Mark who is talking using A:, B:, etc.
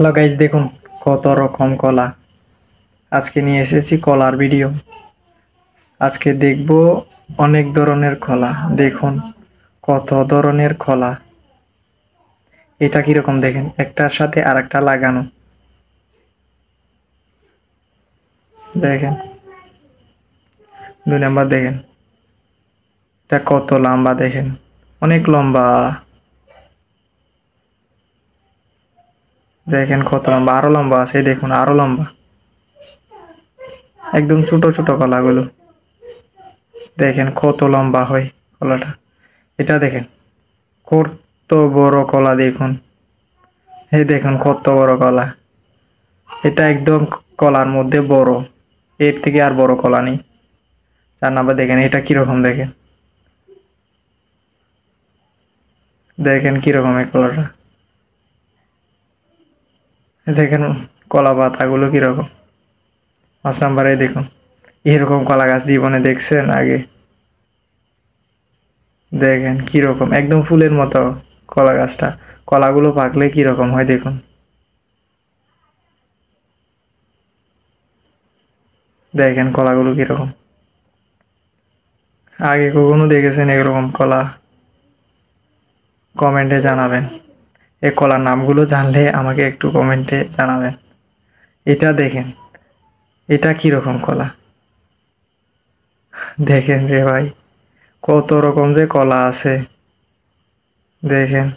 A: Hello guys, দেখুন কত রকম কলা। আজকে নিয়ে এসেছি কলার ভিডিও। আজকে দেখব অনেক ধরনের কলা। দেখুন কত ধরনের কলা। এটা কিরকম দেখেন, একটার সাথে আরেকটা লাগানো। দেখেন, 2 নাম্বার দেখেন, এটা কত লম্বা দেখেন, অনেক লম্বা। দেখেন কত লম্বা, আরো লম্বা আছে, এই দেখুন আরো লম্বা। একদম ছোট ছোট কলাগুলো দেখেন কত লম্বা হয় কলাটা। এটা দেখেন কত বড় কলা, দেখুন এই দেখুন কত বড় কলা। এটা একদম কলার মধ্যে বড়, এর থেকে আর বড় কলা নেই। 4 নাম্বার দেখেন, এটা কিরকম দেখেন, দেখেন কিরকম এই কলাটা। দেখেন কলা পাতাগুলো কিরকম। 5 নাম্বারে দেখুন, এরকম কলা গাছ জীবনে দেখছেন আগে? দেখেন কিরকম, একদম ফুলের মতো কলা গাছটা। কলাগুলো পাকলে কিরকম হয় দেখুন। দেখেন কলাগুলো কিরকম, আগে কখনো দেখেছেন এরকম কলা? কমেন্টে জানাবেন। এই কলার নামগুলো জানলে আমাকে একটু কমেন্টে জানাবেন। এটা দেখেন, এটা কিরকম কলা। দেখেন রে ভাই, কত রকম যে কলা আছে। দেখেন